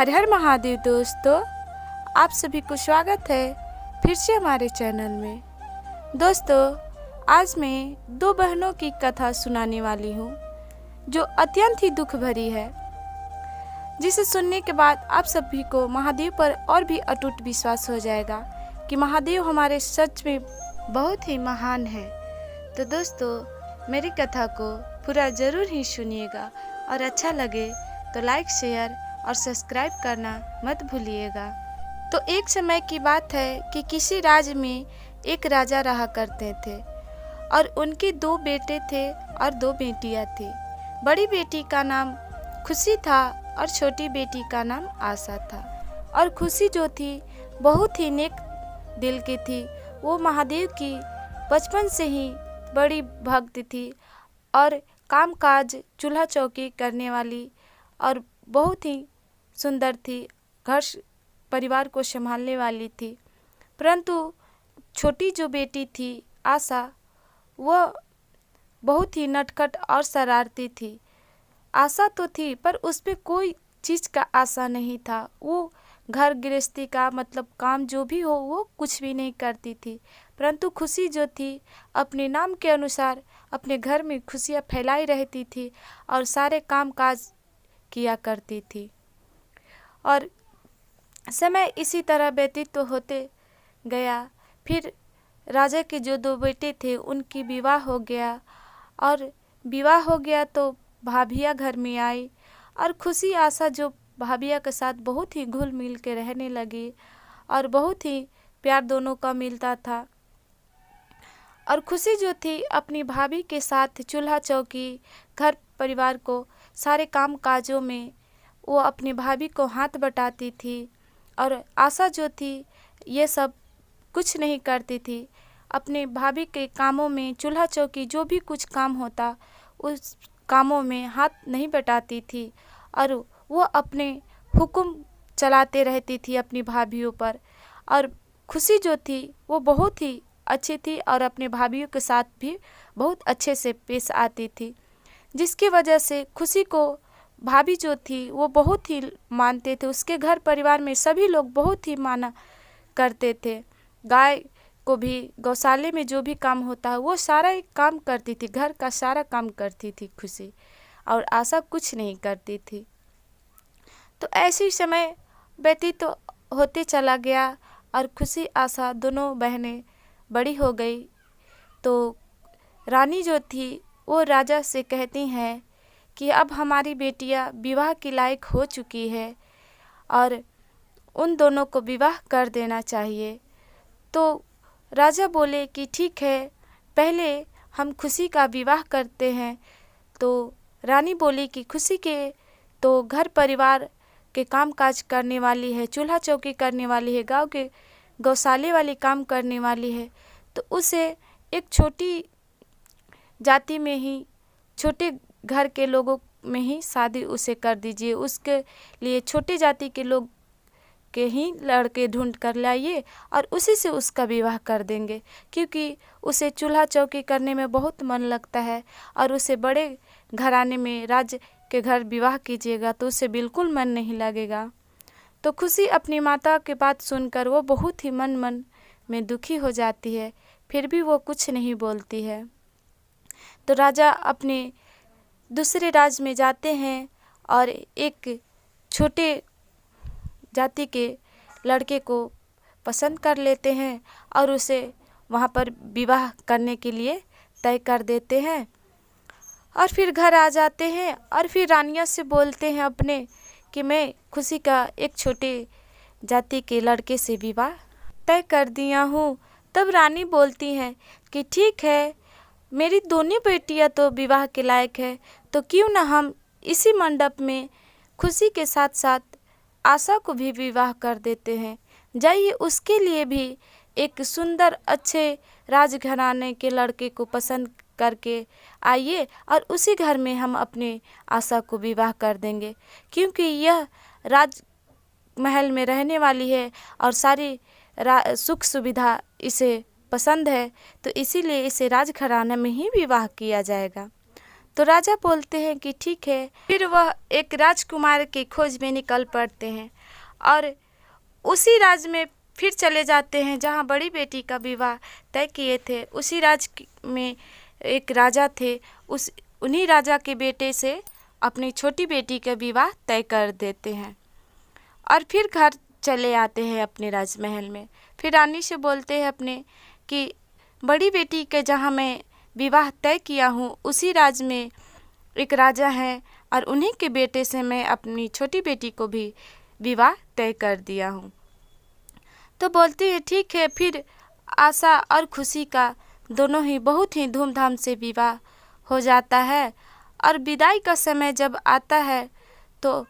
हर हर महादेव दोस्तों, आप सभी को स्वागत है फिर से हमारे चैनल में। दोस्तों, आज मैं दो बहनों की कथा सुनाने वाली हूँ जो अत्यंत ही दुख भरी है, जिसे सुनने के बाद आप सभी को महादेव पर और भी अटूट विश्वास हो जाएगा कि महादेव हमारे सच में बहुत ही महान है। तो दोस्तों, मेरी कथा को पूरा ज़रूर ही सुनिएगा और अच्छा लगे तो लाइक, शेयर और सब्सक्राइब करना मत भूलिएगा। तो एक समय की बात है कि किसी राज्य में एक राजा रहा करते थे और उनके दो बेटे थे और दो बेटियां थी। बड़ी बेटी का नाम खुशी था और छोटी बेटी का नाम आशा था। और खुशी जो थी बहुत ही नेक दिल की थी। वो महादेव की बचपन से ही बड़ी भक्त थी और कामकाज चूल्हा चौकी करने वाली और बहुत ही सुंदर थी, घर परिवार को संभालने वाली थी। परंतु छोटी जो बेटी थी आशा, वह बहुत ही नटखट और शरारती थी। आशा तो थी पर उस पर कोई चीज़ का आशा नहीं था। वो घर गृहस्थी का मतलब काम जो भी हो वो कुछ भी नहीं करती थी। परंतु खुशी जो थी अपने नाम के अनुसार अपने घर में खुशियाँ फैलाई रहती थी और सारे काम काज किया करती थी। और समय इसी तरह व्यतीत तो होते गया। फिर राजा के जो दो बेटे थे उनकी विवाह हो गया और विवाह हो गया तो भाभियाँ घर में आई और खुशी आशा जो भाभिया के साथ बहुत ही घुल मिल के रहने लगी और बहुत ही प्यार दोनों का मिलता था। और खुशी जो थी अपनी भाभी के साथ चूल्हा चौकी, घर परिवार को सारे काम काजों में वो अपनी भाभी को हाथ बटाती थी। और आशा जो थी ये सब कुछ नहीं करती थी। अपने भाभी के कामों में चूल्हा चौकी जो भी कुछ काम होता उस कामों में हाथ नहीं बटाती थी और वो अपने हुक्म चलाते रहती थी अपनी भाभीयों पर। और खुशी जो थी वो बहुत ही अच्छी थी और अपने भाभीयों के साथ भी बहुत अच्छे से पेश आती थी, जिसकी वजह से खुशी को भाभी जो थी वो बहुत ही मानते थे। उसके घर परिवार में सभी लोग बहुत ही माना करते थे। गाय को भी गौशाले में जो भी काम होता है वो सारा ही काम करती थी, घर का सारा काम करती थी खुशी, और आशा कुछ नहीं करती थी। तो ऐसे समय व्यतीत तो होते चला गया और खुशी आशा दोनों बहनें बड़ी हो गई। तो रानी जो थी वो राजा से कहती हैं कि अब हमारी बेटियां विवाह के लायक हो चुकी है और उन दोनों को विवाह कर देना चाहिए। तो राजा बोले कि ठीक है, पहले हम खुशी का विवाह करते हैं। तो रानी बोली कि खुशी के तो घर परिवार के काम काज करने वाली है, चूल्हा चौकी करने वाली है, गांव के गौशाले वाली काम करने वाली है, तो उसे एक छोटी जाति में ही, छोटे घर के लोगों में ही शादी उसे कर दीजिए। उसके लिए छोटे जाति के लोग के ही लड़के ढूंढ कर लाइए और उसी से उसका विवाह कर देंगे, क्योंकि उसे चूल्हा चौकी करने में बहुत मन लगता है और उसे बड़े घराने में राज्य के घर विवाह कीजिएगा तो उसे बिल्कुल मन नहीं लगेगा। तो खुशी अपनी माता की बात सुनकर वो बहुत ही मन में दुखी हो जाती है, फिर भी वो कुछ नहीं बोलती है। तो राजा अपने दूसरे राज्य में जाते हैं और एक छोटे जाति के लड़के को पसंद कर लेते हैं और उसे वहाँ पर विवाह करने के लिए तय कर देते हैं। और फिर घर आ जाते हैं और फिर रानिया से बोलते हैं अपने कि मैं खुशी का एक छोटे जाति के लड़के से विवाह तय कर दिया हूँ। तब रानी बोलती हैं कि ठीक है, मेरी दोनों बेटियां तो विवाह के लायक है, तो क्यों ना हम इसी मंडप में खुशी के साथ साथ आशा को भी विवाह कर देते हैं। जाइए उसके लिए भी एक सुंदर अच्छे राजघराने के लड़के को पसंद करके आइए और उसी घर में हम अपने आशा को विवाह कर देंगे, क्योंकि यह राजमहल में रहने वाली है और सारी सुख सुविधा इसे पसंद है, तो इसीलिए इसे राजघराने में ही विवाह किया जाएगा। तो राजा बोलते हैं कि ठीक है। फिर वह एक राजकुमार की खोज में निकल पड़ते हैं और उसी राज्य में फिर चले जाते हैं जहाँ बड़ी बेटी का विवाह तय किए थे। उसी राज्य में एक राजा थे, उन्हीं राजा के बेटे से अपनी छोटी बेटी का विवाह तय कर देते हैं और फिर घर चले आते हैं अपने राजमहल में। फिर रानी से बोलते हैं अपने कि बड़ी बेटी के जहाँ मैं विवाह तय किया हूँ उसी राज्य में एक राजा हैं और उन्हीं के बेटे से मैं अपनी छोटी बेटी को भी विवाह तय कर दिया हूँ। तो बोलती है ठीक है। फिर आशा और खुशी का दोनों ही बहुत ही धूमधाम से विवाह हो जाता है और विदाई का समय जब आता है तो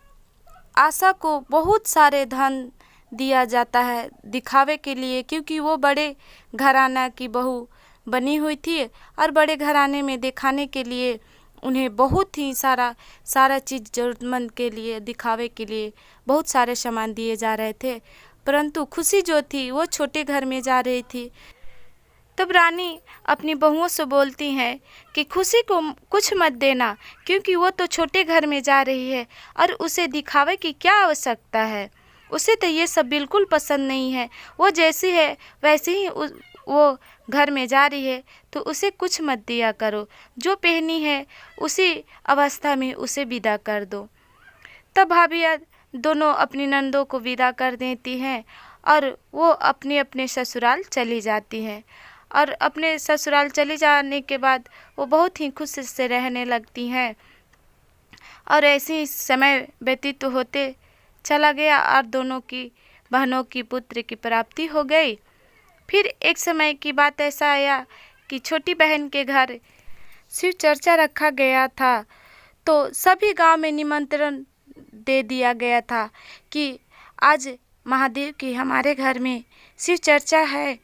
आशा को बहुत सारे धन दिया जाता है दिखावे के लिए, क्योंकि वो बड़े घराना की बहू बनी हुई थी और बड़े घराने में दिखाने के लिए उन्हें बहुत ही सारा चीज़ ज़रूरतमंद के लिए दिखावे के लिए बहुत सारे सामान दिए जा रहे थे। परंतु खुशी जो थी वो छोटे घर में जा रही थी। तब रानी अपनी बहुओं से बोलती हैं कि खुशी को कुछ मत देना, क्योंकि वो तो छोटे घर में जा रही है और उसे दिखावे की क्या आवश्यकता है। उसे तो ये सब बिल्कुल पसंद नहीं है। वो जैसी है वैसे ही वो घर में जा रही है, तो उसे कुछ मत दिया करो। जो पहनी है उसी अवस्था में उसे विदा कर दो। तब भाभियाँ दोनों अपनी नंदों को विदा कर देती हैं और वो अपने अपने ससुराल चली जाती हैं। और अपने ससुराल चले जाने के बाद वो बहुत ही खुश से रहने लगती हैं और ऐसे ही समय व्यतीत होते चला गया और दोनों की बहनों की पुत्र की प्राप्ति हो गई। फिर एक समय की बात ऐसा आया कि छोटी बहन के घर शिव चर्चा रखा गया था, तो सभी गांव में निमंत्रण दे दिया गया था कि आज महादेव की हमारे घर में शिव चर्चा है।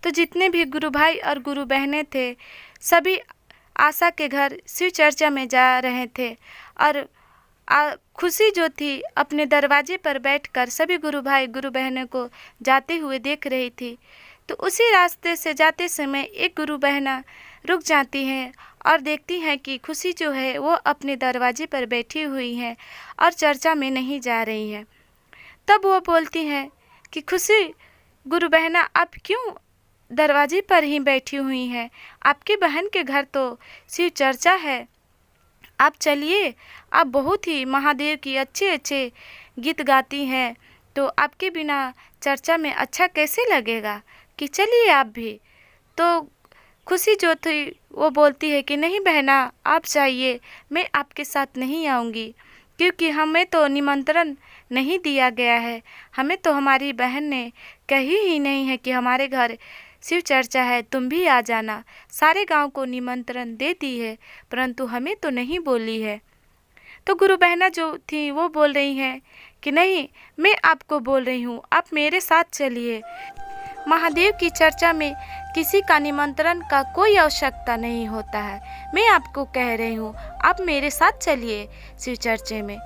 तो जितने भी गुरु भाई और गुरु बहनें थे सभी आशा के घर शिव चर्चा में जा रहे थे और खुशी जो थी अपने दरवाजे पर बैठकर सभी गुरु भाई गुरु बहनों को जाते हुए देख रही थी। तो उसी रास्ते से जाते समय एक गुरु बहना रुक जाती हैं और देखती हैं कि खुशी जो है वो अपने दरवाजे पर बैठी हुई हैं और चर्चा में नहीं जा रही है। तब वो बोलती हैं कि खुशी गुरु बहना आप क्यों दरवाजे पर ही बैठी हुई हैं? आपकी बहन के घर तो शिव चर्चा है, आप चलिए। आप बहुत ही महादेव की अच्छे गीत गाती हैं, तो आपके बिना चर्चा में अच्छा कैसे लगेगा कि चलिए आप भी। तो खुशी जो थी वो बोलती है कि नहीं बहना आप जाइए, मैं आपके साथ नहीं आऊँगी, क्योंकि हमें तो निमंत्रण नहीं दिया गया है। हमें तो हमारी बहन ने कही ही नहीं है कि हमारे घर शिव चर्चा है, तुम भी आ जाना। सारे गांव को निमंत्रण दे दी है परंतु हमें तो नहीं बोली है। तो गुरु बहना जो थी वो बोल रही हैं कि नहीं, मैं आपको बोल रही हूँ, आप मेरे साथ चलिए। महादेव की चर्चा में किसी का निमंत्रण का कोई आवश्यकता नहीं होता है। मैं आपको कह रही हूँ, आप मेरे साथ चलिए शिव चर्चे में।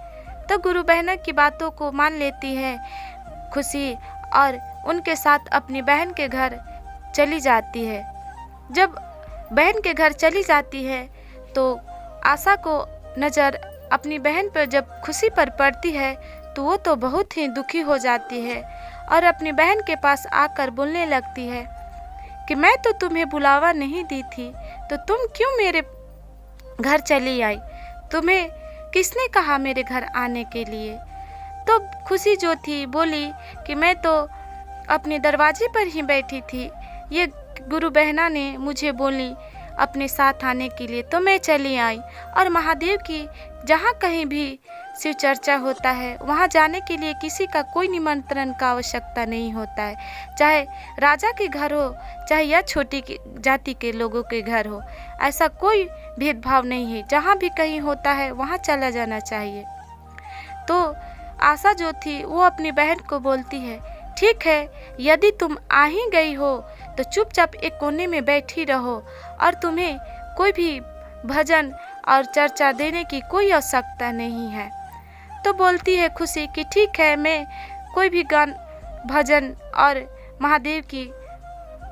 तो गुरु बहना की बातों को मान लेती है खुशी और उनके साथ अपनी बहन के घर चली जाती है। जब बहन के घर चली जाती है तो आशा को नज़र अपनी बहन पर जब खुशी पर पड़ती है तो वो तो बहुत ही दुखी हो जाती है और अपनी बहन के पास आकर बोलने लगती है कि मैं तो तुम्हें बुलावा नहीं दी थी, तो तुम क्यों मेरे घर चली आई? तुम्हें किसने कहा मेरे घर आने के लिए? तो खुशी जो थी बोली कि मैं तो अपने दरवाजे पर ही बैठी थी, ये गुरु बहना ने मुझे बोली अपने साथ आने के लिए, तो मैं चली आई। और महादेव की जहाँ कहीं भी शिव चर्चा होता है वहाँ जाने के लिए किसी का कोई निमंत्रण का आवश्यकता नहीं होता है, चाहे राजा के घर हो चाहे या छोटी जाति के लोगों के घर हो, ऐसा कोई भेदभाव नहीं है। जहाँ भी कहीं होता है वहाँ चला जाना चाहिए। तो आशा जो थी वो अपनी बहन को बोलती है, ठीक है, यदि तुम आ ही गई हो तो चुपचाप एक कोने में बैठी रहो और तुम्हें कोई भी भजन और चर्चा देने की कोई आवश्यकता नहीं है। तो बोलती है खुशी कि ठीक है, मैं कोई भी गान भजन और महादेव की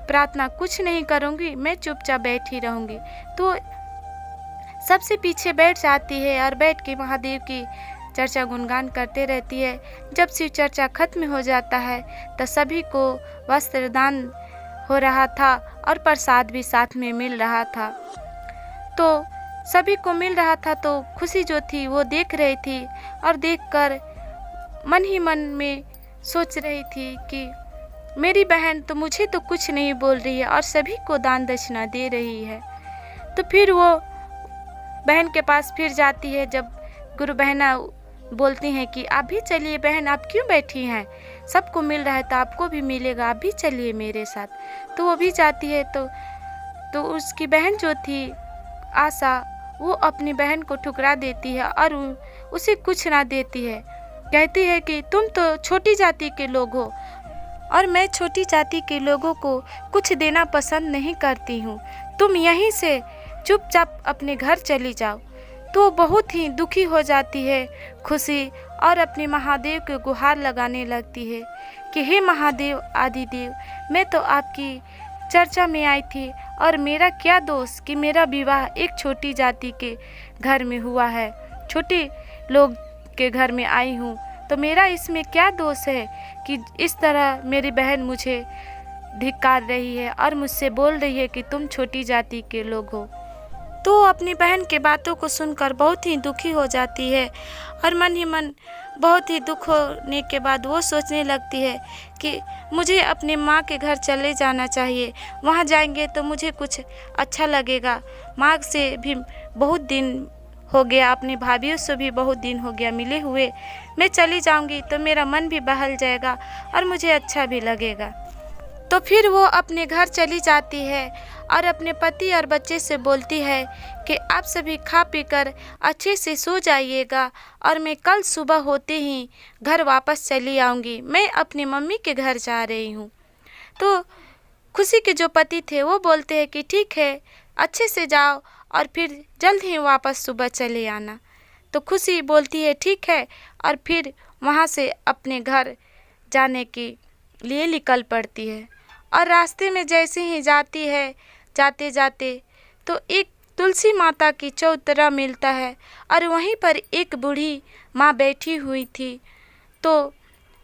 प्रार्थना कुछ नहीं करूँगी, मैं चुपचाप बैठी रहूँगी। तो सबसे पीछे बैठ जाती है और बैठ के महादेव की चर्चा गुणगान करते रहती है। जब शिव चर्चा खत्म हो जाता है तो सभी को वस्त्र दान हो रहा था और प्रसाद भी साथ में मिल रहा था। तो सभी को मिल रहा था तो खुशी जो थी वो देख रही थी और देखकर मन ही मन में सोच रही थी कि मेरी बहन तो मुझे तो कुछ नहीं बोल रही है और सभी को दान दक्षिणा दे रही है। तो फिर वो बहन के पास फिर जाती है। जब गुरु बहना बोलती हैं कि आप भी चलिए बहन, आप क्यों बैठी हैं, सबको मिल रहा है तो आपको भी मिलेगा, आप भी चलिए मेरे साथ। तो वो भी जाती है। तो उसकी बहन जो थी आशा, वो अपनी बहन को ठुकरा देती है और उसे कुछ ना देती है। कहती है कि तुम तो छोटी जाति के लोग हो और मैं छोटी जाति के लोगों को कुछ देना पसंद नहीं करती हूँ, तुम यहीं से चुपचाप अपने घर चली जाओ। तो बहुत ही दुखी हो जाती है खुशी और अपने महादेव को गुहार लगाने लगती है कि हे महादेव आदिदेव, मैं तो आपकी चर्चा में आई थी और मेरा क्या दोष कि मेरा विवाह एक छोटी जाति के घर में हुआ है, छोटे लोग के घर में आई हूँ, तो मेरा इसमें क्या दोष है कि इस तरह मेरी बहन मुझे धिक्कार रही है और मुझसे बोल रही है कि तुम छोटी जाति के लोग हो। तो अपनी बहन के बातों को सुनकर बहुत ही दुखी हो जाती है और मन ही मन बहुत ही दुख होने के बाद वो सोचने लगती है कि मुझे अपने माँ के घर चले जाना चाहिए, वहाँ जाएंगे तो मुझे कुछ अच्छा लगेगा। माँ से भी बहुत दिन हो गया, अपनी भाभीयों से भी बहुत दिन हो गया मिले हुए, मैं चली जाऊंगी तो मेरा मन भी बहल जाएगा और मुझे अच्छा भी लगेगा। तो फिर वो अपने घर चली जाती है और अपने पति और बच्चे से बोलती है कि आप सभी खा पीकर अच्छे से सो जाइएगा और मैं कल सुबह होते ही घर वापस चली आऊँगी, मैं अपनी मम्मी के घर जा रही हूँ। तो खुशी के जो पति थे वो बोलते हैं कि ठीक है, अच्छे से जाओ और फिर जल्द ही वापस सुबह चले आना। तो खुशी बोलती है ठीक है और फिर वहाँ से अपने घर जाने के लिए निकल पड़ती है। और रास्ते में जैसे ही जाती है, जाते जाते तो एक तुलसी माता की चौतरा मिलता है और वहीं पर एक बूढ़ी माँ बैठी हुई थी। तो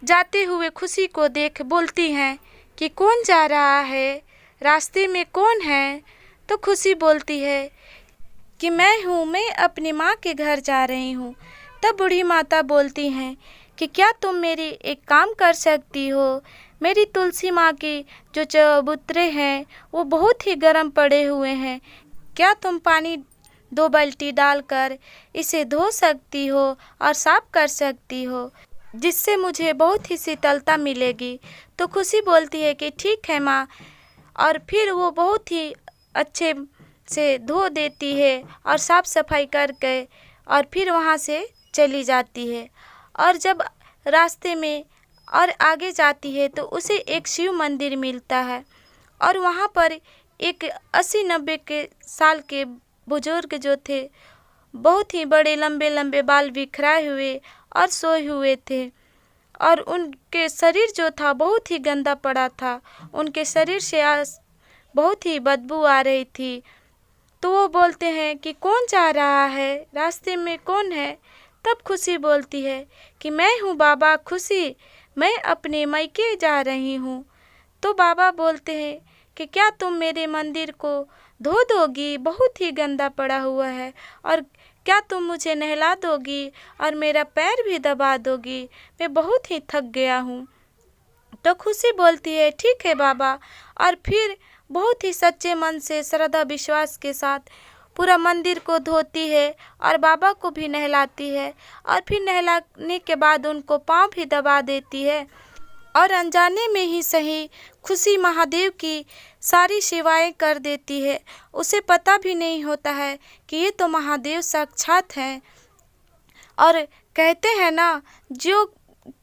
जाते हुए खुशी को देख बोलती हैं कि कौन जा रहा है, रास्ते में कौन है। तो खुशी बोलती है कि मैं हूँ, मैं अपनी माँ के घर जा रही हूँ। तब बूढ़ी माता बोलती हैं कि क्या तुम मेरी एक काम कर सकती हो, मेरी तुलसी माँ की जो चबूतरे हैं वो बहुत ही गर्म पड़े हुए हैं, क्या तुम पानी 2 बाल्टी डालकर इसे धो सकती हो और साफ कर सकती हो, जिससे मुझे बहुत ही शीतलता मिलेगी। तो खुशी बोलती है कि ठीक है माँ, और फिर वो बहुत ही अच्छे से धो देती है और साफ सफाई करके और फिर वहाँ से चली जाती है। और जब रास्ते में और आगे जाती है तो उसे एक शिव मंदिर मिलता है और वहाँ पर एक 80-90 के साल के बुजुर्ग जो थे, बहुत ही बड़े लंबे लंबे बाल बिखराए हुए और सोए हुए थे और उनके शरीर जो था बहुत ही गंदा पड़ा था, उनके शरीर से बहुत ही बदबू आ रही थी। तो वो बोलते हैं कि कौन जा रहा है, रास्ते में कौन है। तब खुशी बोलती है कि मैं हूँ बाबा खुशी, मैं अपने मायके जा रही हूँ। तो बाबा बोलते हैं कि क्या तुम मेरे मंदिर को धो दोगी, बहुत ही गंदा पड़ा हुआ है, और क्या तुम मुझे नहला दोगी और मेरा पैर भी दबा दोगी, मैं बहुत ही थक गया हूँ। तो खुशी बोलती है ठीक है बाबा, और फिर बहुत ही सच्चे मन से श्रद्धा विश्वास के साथ पूरा मंदिर को धोती है और बाबा को भी नहलाती है और फिर नहलाने के बाद उनको पाँव भी दबा देती है। और अनजाने में ही सही खुशी महादेव की सारी सेवाएं कर देती है, उसे पता भी नहीं होता है कि ये तो महादेव साक्षात हैं। और कहते हैं ना, जो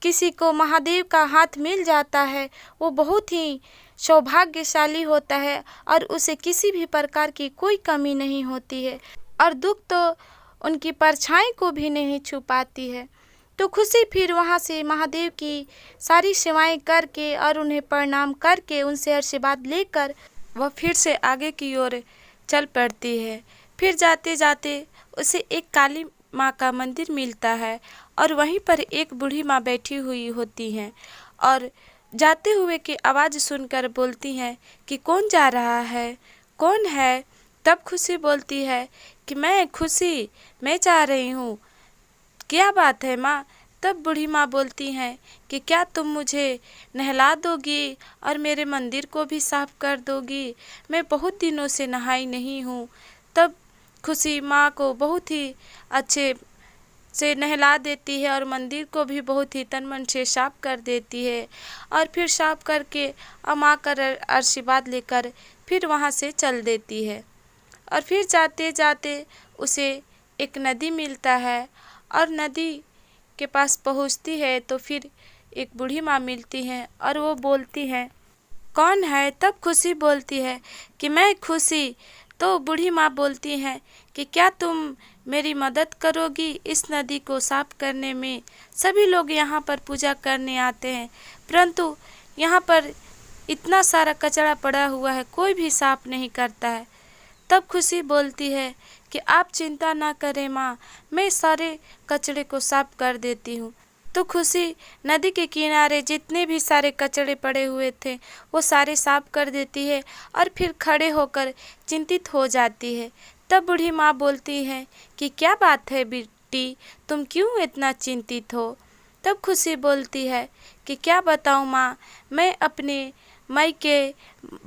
किसी को महादेव का हाथ मिल जाता है वो बहुत ही सौभाग्यशाली होता है और उसे किसी भी प्रकार की कोई कमी नहीं होती है और दुख तो उनकी परछाई को भी नहीं छू पाती है। तो खुशी फिर वहाँ से महादेव की सारी सेवाएं करके और उन्हें प्रणाम करके उनसे आशीर्वाद लेकर वह फिर से आगे की ओर चल पड़ती है। फिर जाते जाते उसे एक काली माँ का मंदिर मिलता है और वहीं पर एक बूढ़ी माँ बैठी हुई होती हैं और जाते हुए की आवाज़ सुनकर बोलती हैं कि कौन जा रहा है, कौन है। तब खुशी बोलती है कि मैं जा रही हूँ। क्या बात है माँ? तब बूढ़ी माँ बोलती हैं कि क्या तुम मुझे नहला दोगी और मेरे मंदिर को भी साफ कर दोगी? मैं बहुत दिनों से नहाई नहीं हूँ। तब खुशी माँ को बहुत ही अच्छे से नहला देती है और मंदिर को भी बहुत ही तन मन से साफ कर देती है और फिर साफ करके माँ का आशीर्वाद लेकर फिर वहाँ से चल देती है। और फिर जाते जाते उसे एक नदी मिलता है और नदी के पास पहुँचती है तो फिर एक बूढ़ी माँ मिलती हैं और वो बोलती हैं, कौन है? तब खुशी बोलती है कि मैं खुशी। तो बूढ़ी माँ बोलती हैं कि क्या तुम मेरी मदद करोगी इस नदी को साफ करने में? सभी लोग यहाँ पर पूजा करने आते हैं परंतु यहाँ पर इतना सारा कचरा पड़ा हुआ है, कोई भी साफ नहीं करता है। तब खुशी बोलती है कि आप चिंता ना करें माँ, मैं सारे कचरे को साफ कर देती हूँ। तो खुशी नदी के किनारे जितने भी सारे कचरे पड़े हुए थे वो सारे साफ कर देती है और फिर खड़े होकर चिंतित हो जाती है। तब बूढ़ी माँ बोलती है कि क्या बात है बेटी, तुम क्यों इतना चिंतित हो? तब खुशी बोलती है कि क्या बताऊँ माँ, मैं अपने मायके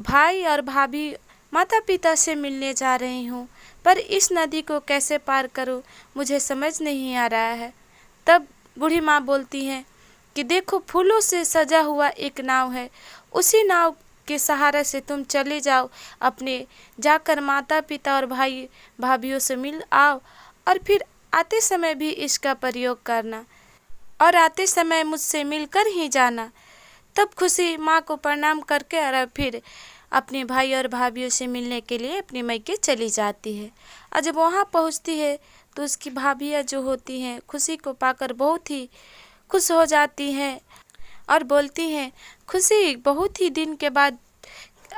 भाई और भाभी माता पिता से मिलने जा रही हूँ, पर इस नदी को कैसे पार करूँ मुझे समझ नहीं आ रहा है। तब बूढ़ी माँ बोलती हैं कि देखो फूलों से सजा हुआ एक नाव है, उसी नाव के सहारे से तुम चले जाओ, अपने जाकर माता पिता और भाई भाभीयों से मिल आओ और फिर आते समय भी इसका प्रयोग करना और आते समय मुझसे मिलकर ही जाना। तब खुशी माँ को प्रणाम करके और फिर अपने भाई और भाभीयों से मिलने के लिए अपने मायके चली जाती है। और जब वहाँ पहुँचती है तो उसकी भाभियाँ जो होती हैं खुशी को पाकर बहुत ही खुश हो जाती हैं और बोलती हैं, खुशी बहुत ही दिन के बाद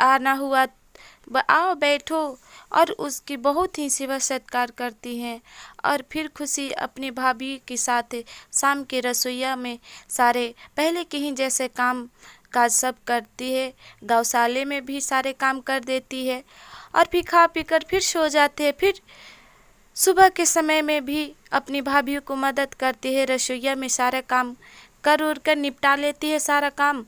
आना हुआ, आओ बैठो। और उसकी बहुत ही सेवा सत्कार करती हैं और फिर खुशी अपनी भाभी के साथ शाम के रसोईया में सारे पहले के ही जैसे काम काज सब करती है, गौशाले में भी सारे काम कर देती है और फिर खा पी कर फिर सो जाते हैं। फिर सुबह के समय में भी अपनी भाभीयों को मदद करती है, रसोईया में सारा काम कर उर कर निपटा लेती है सारा काम।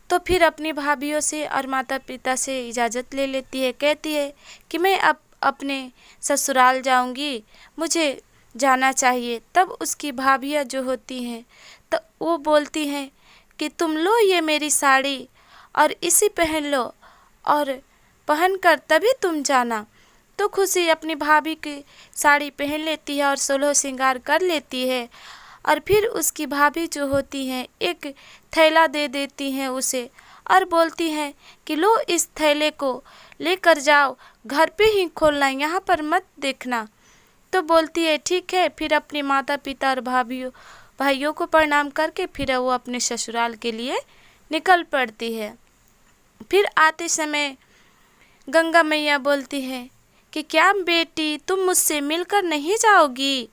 तो फिर अपनी भाभीयों से और माता पिता से इजाज़त ले लेती है, कहती है कि मैं अब अपने ससुराल जाऊंगी, मुझे जाना चाहिए। तब उसकी भाभियाँ जो होती हैं तो वो बोलती हैं कि तुम लो ये मेरी साड़ी और इसी पहन लो और पहन कर तभी तुम जाना। तो खुशी अपनी भाभी की साड़ी पहन लेती है और सोलह श्रृंगार कर लेती है और फिर उसकी भाभी जो होती हैं एक थैला दे देती हैं उसे और बोलती हैं कि लो इस थैले को लेकर जाओ, घर पे ही खोलना, यहाँ पर मत देखना। तो बोलती है ठीक है। फिर अपने माता पिता और भाइयों को प्रणाम करके फिर वो अपने ससुराल के लिए निकल पड़ती है। फिर आते समय गंगा मैया बोलती है कि क्या बेटी तुम मुझसे मिलकर नहीं जाओगी?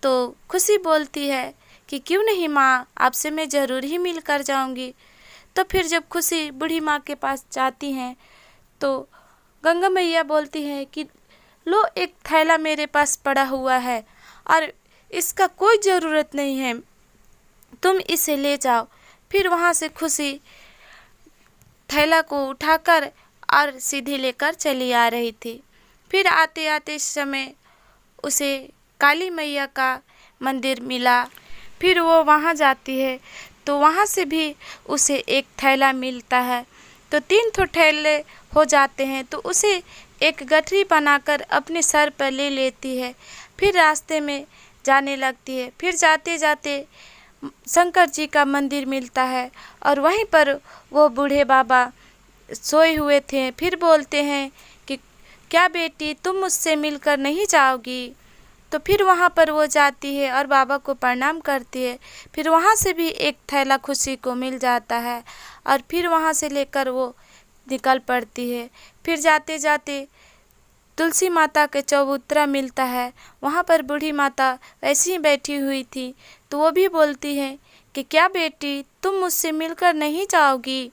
तो खुशी बोलती है कि क्यों नहीं माँ, आपसे मैं ज़रूर ही मिलकर जाऊंगी। तो फिर जब खुशी बूढ़ी माँ के पास जाती हैं तो गंगा मैया बोलती हैं कि लो एक थैला मेरे पास पड़ा हुआ है और इसका कोई ज़रूरत नहीं है, तुम इसे ले जाओ। फिर वहाँ से खुशी थैला को उठाकर और सीधे लेकर चली आ रही थी। फिर आते आते समय उसे काली मैया का मंदिर मिला। फिर वो वहाँ जाती है तो वहाँ से भी उसे एक थैला मिलता है, तो 3 ठो थैले हो जाते हैं। तो उसे एक गठरी बनाकर अपने सर पर ले लेती है, फिर रास्ते में जाने लगती है। फिर जाते जाते शंकर जी का मंदिर मिलता है और वहीं पर वो बूढ़े बाबा सोए हुए थे। फिर बोलते हैं कि क्या बेटी तुम मुझसे मिलकर नहीं जाओगी? तो फिर वहाँ पर वो जाती है और बाबा को प्रणाम करती है। फिर वहाँ से भी एक थैला खुशी को मिल जाता है और फिर वहाँ से लेकर वो निकल पड़ती है। फिर जाते जाते तुलसी माता के चबूतरा मिलता है, वहाँ पर बूढ़ी माता ऐसी ही बैठी हुई थी। तो वो भी बोलती है कि क्या बेटी, तुम मुझसे मिलकर नहीं जाओगी?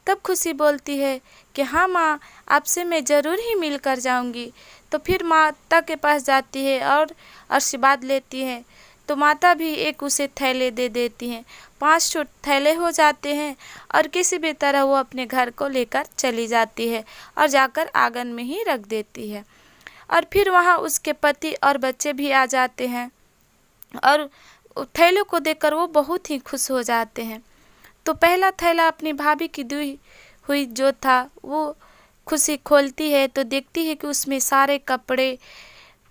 तब खुशी बोलती है कि हाँ माँ, आपसे मैं ज़रूर ही मिलकर जाऊंगी। तो फिर माता के पास जाती है और आशीर्वाद लेती है। तो माता भी एक उसे थैले दे देती हैं। 5 थैले हो जाते हैं और किसी भी तरह वो अपने घर को लेकर चली जाती है और जाकर आंगन में ही रख देती है। और फिर वहाँ उसके पति और बच्चे भी आ जाते हैं और थैलों को देखकर वो बहुत ही खुश हो जाते हैं। तो पहला थैला अपनी भाभी की दी हुई जो था वो खुशी खोलती है तो देखती है कि उसमें सारे कपड़े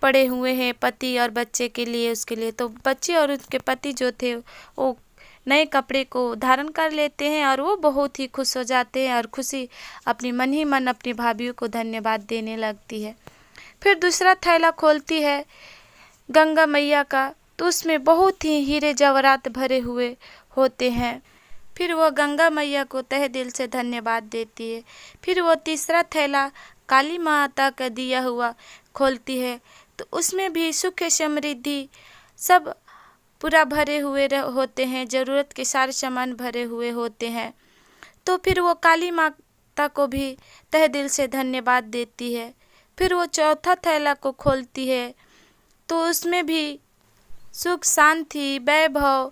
पड़े हुए हैं पति और बच्चे के लिए, उसके लिए। तो बच्चे और उसके पति जो थे वो नए कपड़े को धारण कर लेते हैं और वो बहुत ही खुश हो जाते हैं और खुशी अपनी मन ही मन अपनी भाभीयों को धन्यवाद देने लगती है। फिर दूसरा थैला खोलती है गंगा मैया का, तो उसमें बहुत ही हीरे जवाहरात भरे हुए होते हैं। फिर वो गंगा मैया को तहे दिल से धन्यवाद देती है। फिर वो तीसरा थैला काली माता का दिया हुआ खोलती है, तो उसमें भी सुख समृद्धि सब पूरा भरे हुए होते हैं, ज़रूरत के सारे सामान भरे हुए होते हैं। तो फिर वो काली माता को भी तहे दिल से धन्यवाद देती है। फिर वो चौथा थैला को खोलती है, तो उसमें भी सुख शांति वैभव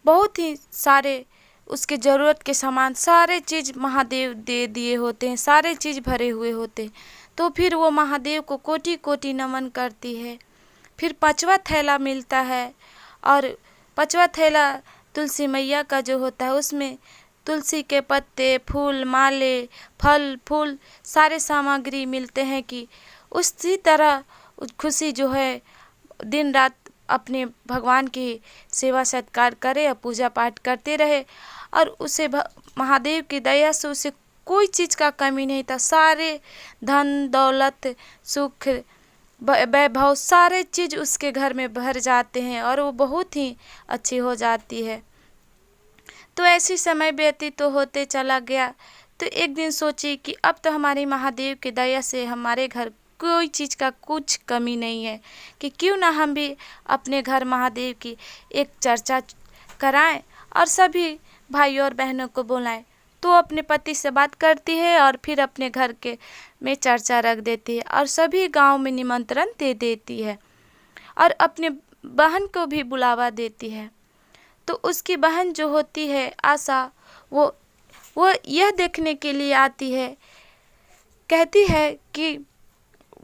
बहुत ही सारे उसके ज़रूरत के सामान सारे चीज़ महादेव दे दिए होते हैं, सारे चीज़ भरे हुए होते हैं। तो फिर वो महादेव को कोटि कोटि नमन करती है। फिर 5वां थैला मिलता है और 5वां थैला तुलसी मैया का जो होता है, उसमें तुलसी के पत्ते, फूल, माले, फल फूल सारे सामग्री मिलते हैं कि उसी तरह खुशी जो है दिन रात अपने भगवान की सेवा सत्कार करे और पूजा पाठ करते रहे। और उसे महादेव की दया से उसे कोई चीज़ का कमी नहीं था। सारे धन दौलत सुख वैभव सारे चीज़ उसके घर में भर जाते हैं और वो बहुत ही अच्छी हो जाती है। तो ऐसी समय व्यतीत तो होते चला गया। तो एक दिन सोची कि अब तो हमारे महादेव की दया से हमारे घर कोई चीज़ का कुछ कमी नहीं है, कि क्यों ना हम भी अपने घर महादेव की एक चर्चा कराएं और सभी भाइयों और बहनों को बुलाएं। तो अपने पति से बात करती है और फिर अपने घर के में चर्चा रख देती है और सभी गांव में निमंत्रण दे देती है और अपने बहन को भी बुलावा देती है। तो उसकी बहन जो होती है आशा, वो यह देखने के लिए आती है, कहती है कि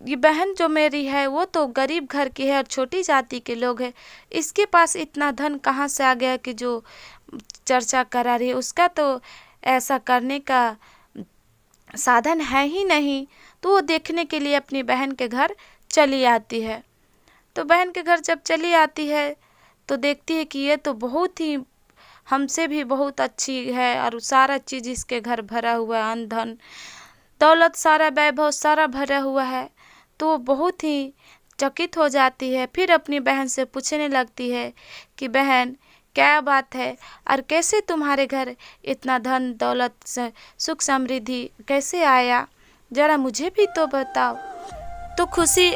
ये बहन जो मेरी है वो तो गरीब घर की है और छोटी जाति के लोग हैं, इसके पास इतना धन कहाँ से आ गया कि जो चर्चा करा रही है, उसका तो ऐसा करने का साधन है ही नहीं। तो वो देखने के लिए अपनी बहन के घर चली आती है। तो बहन के घर जब चली आती है तो देखती है कि ये तो बहुत ही हमसे भी बहुत अच्छी है और सारा चीज़ इसके घर भरा हुआ है, अन्न धन दौलत सारा वैभव सारा भरा हुआ है। तो बहुत ही चकित हो जाती है। फिर अपनी बहन से पूछने लगती है कि बहन क्या बात है और कैसे तुम्हारे घर इतना धन दौलत सुख समृद्धि कैसे आया, ज़रा मुझे भी तो बताओ। तो खुशी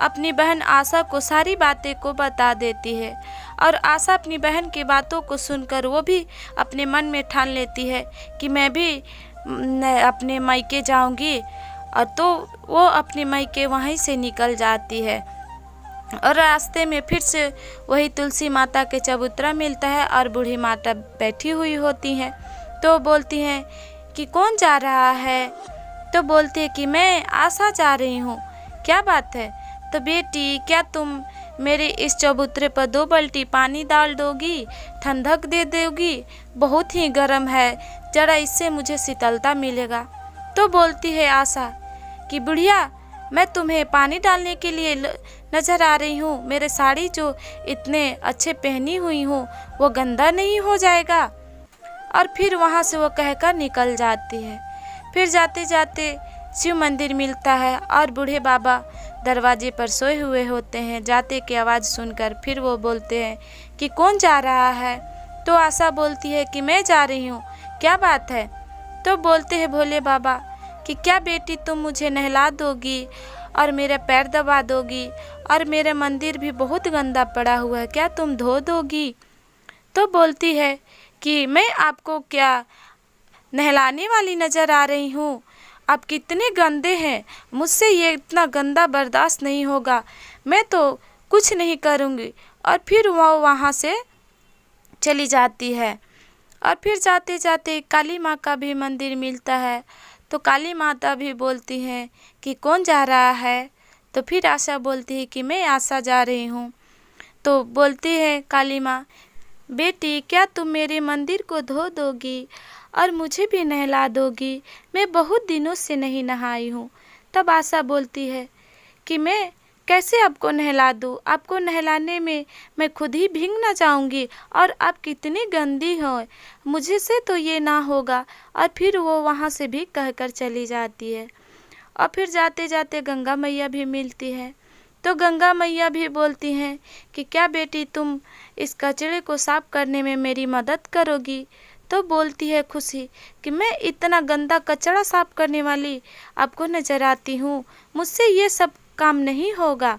अपनी बहन आशा को सारी बातें को बता देती है और आशा अपनी बहन की बातों को सुनकर वो भी अपने मन में ठान लेती है कि मैं भी अपने मायके जाऊंगी। और तो वो अपने मायके वहीं से निकल जाती है और रास्ते में फिर से वही तुलसी माता के चबूतरा मिलता है और बूढ़ी माता बैठी हुई होती हैं। तो बोलती हैं कि कौन जा रहा है? तो बोलती है कि मैं आशा जा रही हूँ। क्या बात है? तो बेटी क्या तुम मेरे इस चबूतरे पर 2 बाल्टी पानी डाल दोगी, ठंडक दे दोगी? बहुत ही गर्म है, जरा इससे मुझे शीतलता मिलेगा। तो बोलती है आशा कि बुढ़िया मैं तुम्हें पानी डालने के लिए नज़र आ रही हूँ, मेरे साड़ी जो इतने अच्छे पहनी हुई हूँ वो गंदा नहीं हो जाएगा? और फिर वहाँ से वो कहकर निकल जाती है। फिर जाते जाते शिव मंदिर मिलता है और बूढ़े बाबा दरवाजे पर सोए हुए होते हैं। जाते की आवाज़ सुनकर फिर वो बोलते हैं कि कौन जा रहा है? तो आशा बोलती है कि मैं जा रही हूँ। क्या बात है? तो बोलते हैं भोले बाबा कि क्या बेटी तुम मुझे नहला दोगी और मेरे पैर दबा दोगी, और मेरे मंदिर भी बहुत गंदा पड़ा हुआ है, क्या तुम धो दोगी? तो बोलती है कि मैं आपको क्या नहलाने वाली नज़र आ रही हूँ? आप कितने गंदे हैं, मुझसे ये इतना गंदा बर्दाश्त नहीं होगा, मैं तो कुछ नहीं करूँगी। और फिर वो वहाँ से चली जाती है। और फिर जाते जाते काली माँ का भी मंदिर मिलता है। तो काली माता भी बोलती हैं कि कौन जा रहा है? तो फिर आशा बोलती है कि मैं आशा जा रही हूँ। तो बोलती है काली माँ, बेटी क्या तुम मेरे मंदिर को धो दोगी और मुझे भी नहला दोगी? मैं बहुत दिनों से नहीं नहाई हूँ। तब आशा बोलती है कि मैं कैसे आपको नहला दूँ? आपको नहलाने में मैं खुद ही भीग ना जाऊँगी, और आप कितनी गंदी हो, मुझे से तो ये ना होगा। और फिर वो वहाँ से भी कहकर चली जाती है। और फिर जाते जाते गंगा मैया भी मिलती है। तो गंगा मैया भी बोलती हैं कि क्या बेटी तुम इस कचरे को साफ करने में मेरी मदद करोगी? तो बोलती है खुशी कि मैं इतना गंदा कचरा साफ करने वाली आपको नजर आती हूँ, मुझसे ये सब काम नहीं होगा।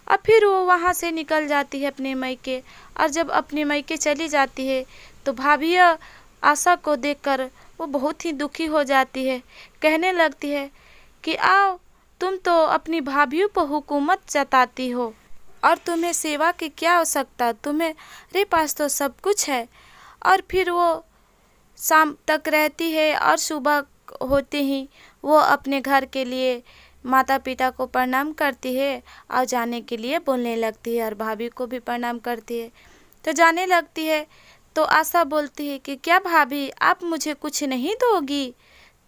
और फिर वो वहाँ से निकल जाती है अपने मायके। और जब अपने मायके चली जाती है तो भाभी आशा को देखकर वो बहुत ही दुखी हो जाती है। कहने लगती है कि आओ, तुम तो अपनी भाभीयों पर हुकूमत जताती हो, और तुम्हें सेवा की क्या आवश्यकता, तुम्हारे पास तो सब कुछ है। और फिर वो शाम तक रहती है, और सुबह होते ही वो अपने घर के लिए माता पिता को प्रणाम करती है और जाने के लिए बोलने लगती है, और भाभी को भी प्रणाम करती है। तो जाने लगती है तो आशा बोलती है कि क्या भाभी आप मुझे कुछ नहीं दोगी?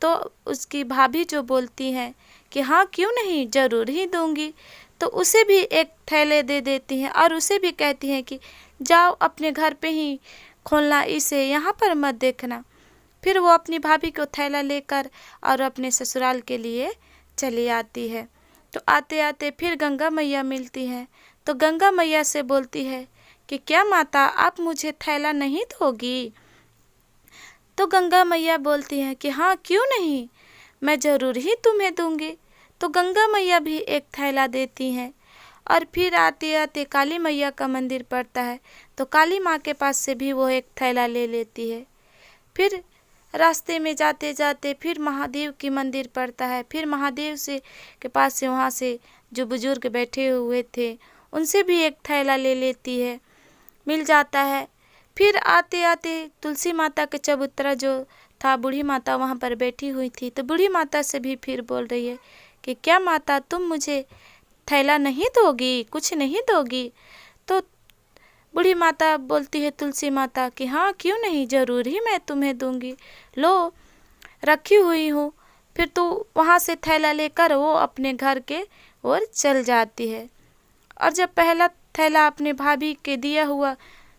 तो उसकी भाभी जो बोलती हैं कि हाँ क्यों नहीं, ज़रूर ही दूंगी। तो उसे भी एक थैले दे देती हैं और उसे भी कहती हैं कि जाओ अपने घर पे ही खोलना, इसे यहाँ पर मत देखना। फिर वो अपनी भाभी को थैला लेकर और अपने ससुराल के लिए चली आती है। तो आते आते फिर गंगा मैया मिलती हैं। तो गंगा मैया से बोलती है कि क्या माता आप मुझे थैला नहीं दोगी? तो गंगा मैया बोलती हैं कि हाँ क्यों नहीं, मैं ज़रूर ही तुम्हें दूंगी। तो गंगा मैया भी एक थैला देती हैं। और फिर आते आते काली मैया का मंदिर पड़ता है। तो काली माँ के पास से भी वो एक थैला ले लेती है। फिर रास्ते में जाते जाते फिर महादेव की मंदिर पड़ता है। फिर महादेव से के पास से वहाँ से जो बुजुर्ग बैठे हुए थे उनसे भी एक थैला ले लेती है, मिल जाता है। फिर आते आते तुलसी माता के चबूतरा जो था, बूढ़ी माता वहाँ पर बैठी हुई थी। तो बूढ़ी माता से भी फिर बोल रही है कि क्या माता तुम मुझे थैला नहीं दोगी, कुछ नहीं दोगी? तो बूढ़ी माता बोलती है तुलसी माता कि हाँ क्यों नहीं, ज़रूर ही मैं तुम्हें दूंगी, लो रखी हुई हूँ। फिर तो वहाँ से थैला लेकर वो अपने घर के ओर चल जाती है। और जब पहला थैला अपने भाभी के दिया हुआ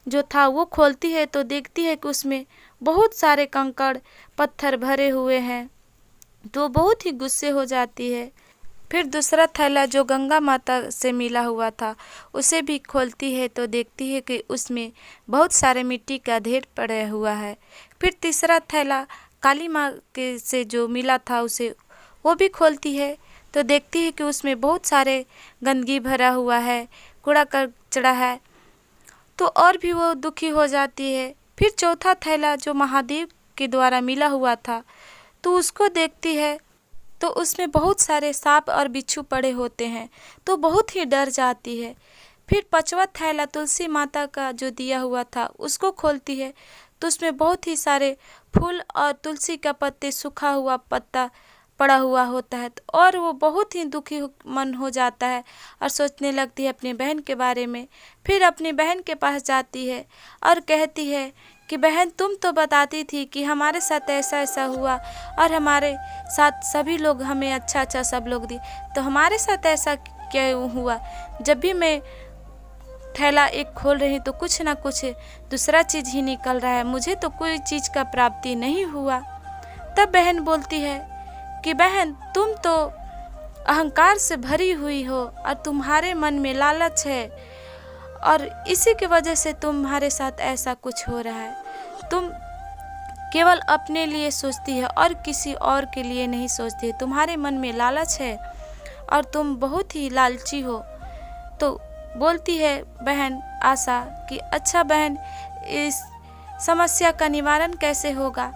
जो था वो खोलती है तो देखती है कि उसमें बहुत सारे कंकड़ पत्थर भरे हुए हैं। तो बहुत ही गुस्से हो जाती है। फिर दूसरा थैला जो गंगा माता से मिला हुआ था उसे भी खोलती है तो देखती है कि उसमें बहुत सारे मिट्टी का ढेर पड़ा हुआ है। फिर तीसरा थैला काली माँ के से जो मिला था उसे वो भी खोलती है तो देखती है कि उसमें बहुत सारे गंदगी भरा हुआ है, कूड़ा कचरा है। तो और भी वो दुखी हो जाती है। फिर चौथा थैला जो महादेव के द्वारा मिला हुआ था तो उसको देखती है तो उसमें बहुत सारे सांप और बिच्छू पड़े होते हैं, तो बहुत ही डर जाती है। फिर पांचवा थैला तुलसी माता का जो दिया हुआ था उसको खोलती है तो उसमें बहुत ही सारे फूल और तुलसी का पत्ते, सूखा हुआ पत्ता पड़ा हुआ होता है। और वो बहुत ही दुखी मन हो जाता है और सोचने लगती है अपनी बहन के बारे में। फिर अपनी बहन के पास जाती है और कहती है कि बहन तुम तो बताती थी कि हमारे साथ ऐसा ऐसा हुआ और हमारे साथ सभी लोग हमें अच्छा अच्छा सब लोग दिए, तो हमारे साथ ऐसा क्यों हुआ? जब भी मैं थैला एक खोल रही तो कुछ ना कुछ दूसरा चीज़ ही निकल रहा है, मुझे तो कोई चीज़ का प्राप्ति नहीं हुआ। तब बहन बोलती है कि बहन तुम तो अहंकार से भरी हुई हो और तुम्हारे मन में लालच है और इसी की वजह से तुम्हारे साथ ऐसा कुछ हो रहा है। तुम केवल अपने लिए सोचती है और किसी और के लिए नहीं सोचती है, तुम्हारे मन में लालच है और तुम बहुत ही लालची हो। तो बोलती है बहन आशा कि अच्छा बहन, इस समस्या का निवारण कैसे होगा,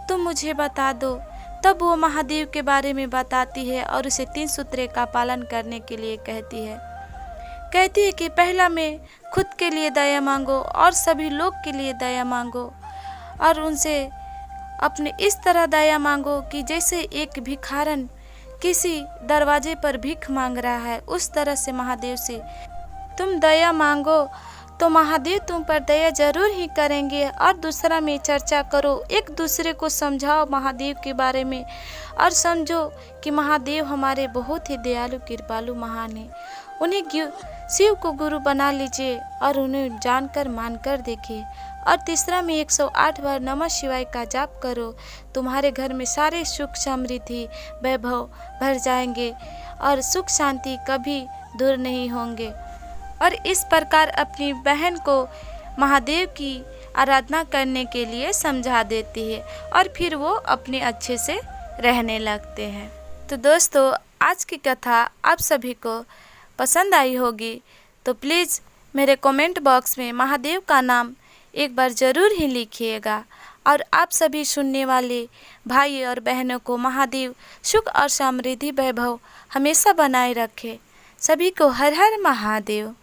तुम मुझे बता दो। तब वो महादेव के बारे में बताती है और उसे 3 सूत्रे का पालन करने के लिए कहती है कि पहला में खुद के लिए दया मांगो और सभी लोग के लिए दया मांगो, और उनसे अपने इस तरह दया मांगो कि जैसे एक भिखारन किसी दरवाजे पर भीख मांग रहा है, उस तरह से महादेव से तुम दया मांगो तो महादेव तुम पर दया जरूर ही करेंगे। और दूसरा में चर्चा करो, एक दूसरे को समझाओ महादेव के बारे में, और समझो कि महादेव हमारे बहुत ही दयालु कृपालु महान है। उन्हें शिव को गुरु बना लीजिए और उन्हें जानकर मानकर देखिए। और तीसरा में 108 बार नमः शिवाय का जाप करो, तुम्हारे घर में सारे सुख समृद्धि वैभव भर जाएंगे और सुख शांति कभी दूर नहीं होंगे। और इस प्रकार अपनी बहन को महादेव की आराधना करने के लिए समझा देती है और फिर वो अपने अच्छे से रहने लगते हैं। तो दोस्तों, आज की कथा आप सभी को पसंद आई होगी, तो प्लीज़ मेरे कमेंट बॉक्स में महादेव का नाम एक बार ज़रूर ही लिखिएगा। और आप सभी सुनने वाले भाई और बहनों को महादेव सुख और समृद्धि वैभव हमेशा बनाए रखे। सभी को हर हर महादेव।